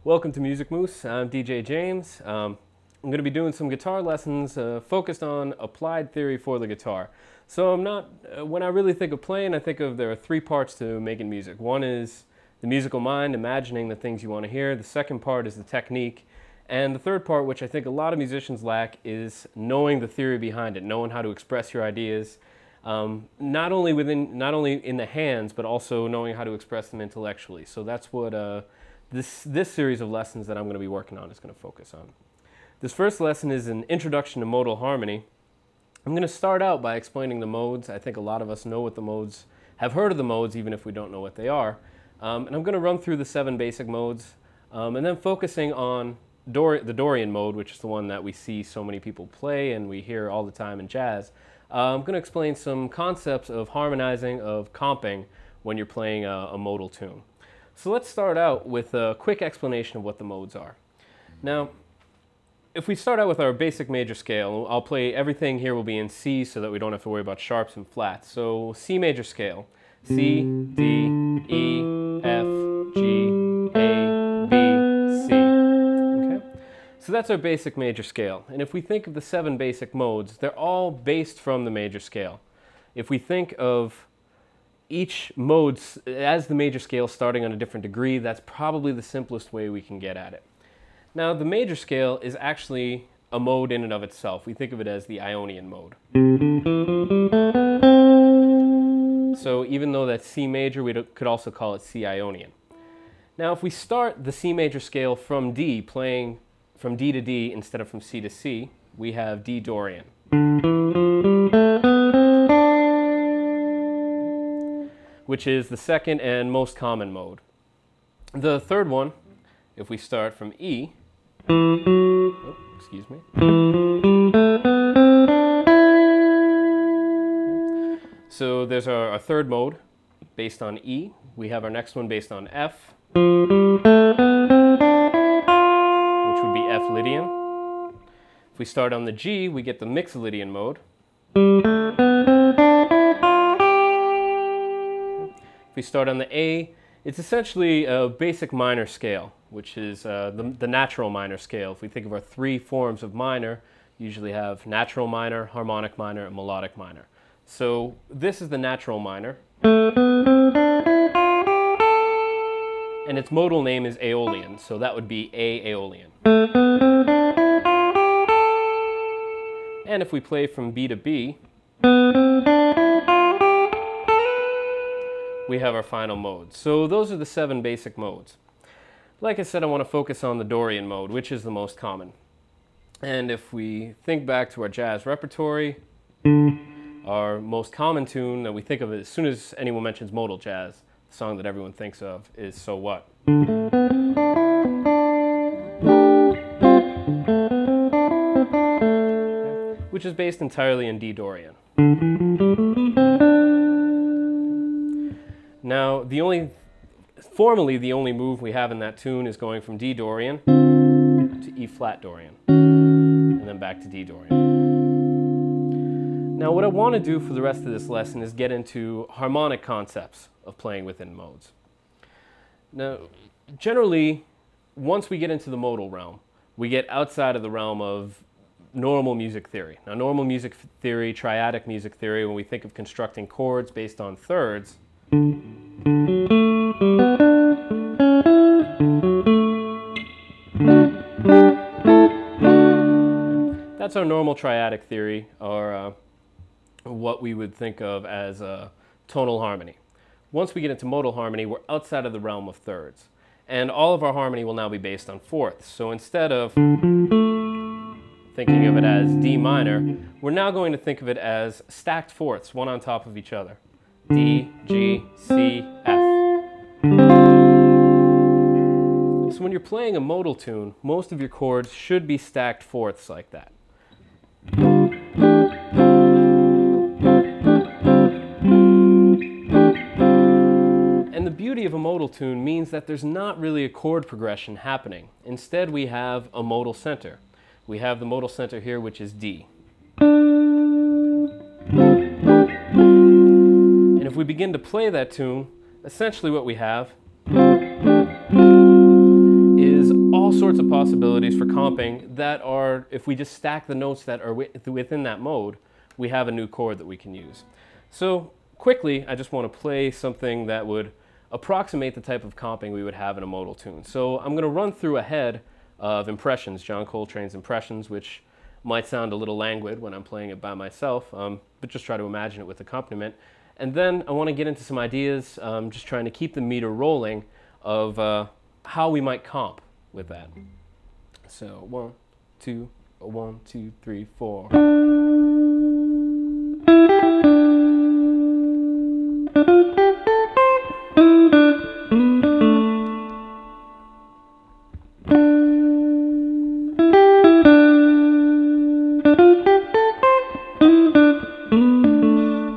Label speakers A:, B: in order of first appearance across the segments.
A: Welcome to Music Moose. I'm DJ James. I'm going to be doing some guitar lessons focused on applied theory for the guitar. So when I really think of playing, I think of there are three parts to making music. One is the musical mind, imagining the things you want to hear. The second part is the technique. And the third part, which I think a lot of musicians lack, is knowing the theory behind it, knowing how to express your ideas, not only in the hands, but also knowing how to express them intellectually. So that's what this series of lessons that I'm going to be working on is going to focus on. This first lesson is an introduction to modal harmony. I'm going to start out by explaining the modes. I think a lot of us know what the modes, have heard of the modes, even if we don't know what they are. And I'm going to run through the 7 basic modes, and then focusing on the Dorian mode, which is the one that we see so many people play and we hear all the time in jazz. I'm going to explain some concepts of harmonizing, of comping, when you're playing a modal tune. So let's start out with a quick explanation of what the modes are. Now, if we start out with our basic major scale, I'll play everything here will be in C so that we don't have to worry about sharps and flats. So C major scale, C, D, E, F, G, A, B, C. Okay? So that's our basic major scale. And if we think of the 7 basic modes, they're all based from the major scale. If we think of each mode as the major scale starting on a different degree, that's probably the simplest way we can get at it. Now, the major scale is actually a mode in and of itself. We think of it as the Ionian mode. So even though that's C major, we could also call it C Ionian. Now, if we start the C major scale from D, playing from D to D instead of from C to C, we have D Dorian. Which is the second and most common mode. The third one, if we start from E, excuse me. So there's our third mode based on E. We have our next one based on F, which would be F Lydian. If we start on the G, we get the Mixolydian mode. If we start on the A, it's essentially a basic minor scale, which is the natural minor scale. If we think of our 3 forms of minor, you usually have natural minor, harmonic minor, and melodic minor. So this is the natural minor. And its modal name is Aeolian, so that would be A Aeolian. And if we play from B to B, we have our final mode. So those are the 7 basic modes. Like I said, I want to focus on the Dorian mode, which is the most common. And if we think back to our jazz repertory, our most common tune that we think of as soon as anyone mentions modal jazz, the song that everyone thinks of is So What? Which is based entirely in D Dorian. Now, formally the only move we have in that tune is going from D Dorian to E flat Dorian, and then back to D Dorian. Now, what I want to do for the rest of this lesson is get into harmonic concepts of playing within modes. Now, generally, once we get into the modal realm, we get outside of the realm of normal music theory. Now, normal music theory, triadic music theory, when we think of constructing chords based on thirds, that's our normal triadic theory, or what we would think of as tonal harmony. Once we get into modal harmony, we're outside of the realm of thirds. And all of our harmony will now be based on fourths. So instead of thinking of it as D minor, we're now going to think of it as stacked fourths, one on top of each other. D, G, C, F. So when you're playing a modal tune, most of your chords should be stacked fourths like that. And the beauty of a modal tune means that there's not really a chord progression happening. Instead, we have a modal center. We have the modal center here, which is D. And if we begin to play that tune, essentially what we have is sorts of possibilities for comping that are, if we just stack the notes that are within that mode, we have a new chord that we can use. So quickly, I just want to play something that would approximate the type of comping we would have in a modal tune. So I'm going to run through a head of impressions, John Coltrane's impressions, which might sound a little languid when I'm playing it by myself, but just try to imagine it with accompaniment. And then I want to get into some ideas, just trying to keep the meter rolling of how we might comp with that. So 1, 2, 1, 2, 3, 4.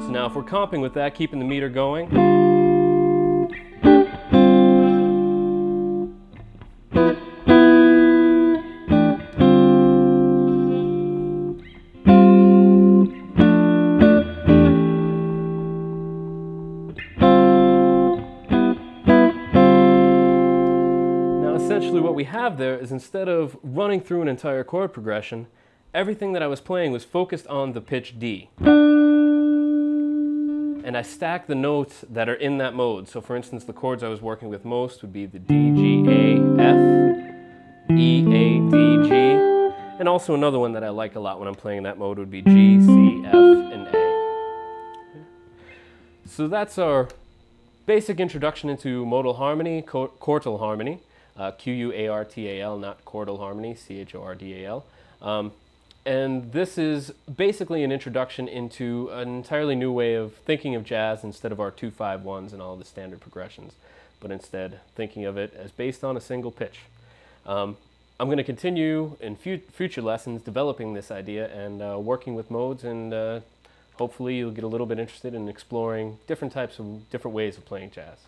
A: So now if we're comping with that, keeping the meter going, essentially what we have there is, instead of running through an entire chord progression, everything that I was playing was focused on the pitch D. And I stacked the notes that are in that mode. So for instance, the chords I was working with most would be the D, G, A, F, E, A, D, G. And also another one that I like a lot when I'm playing in that mode would be G, C, F, and A. So that's our basic introduction into modal harmony, chordal harmony. Q-U-A-R-T-A-L, not chordal harmony, C-H-O-R-D-A-L. And this is basically an introduction into an entirely new way of thinking of jazz, instead of our 2-5-1s and all the standard progressions, but instead thinking of it as based on a single pitch. I'm going to continue in future lessons developing this idea and working with modes, and hopefully you'll get a little bit interested in exploring different ways of playing jazz.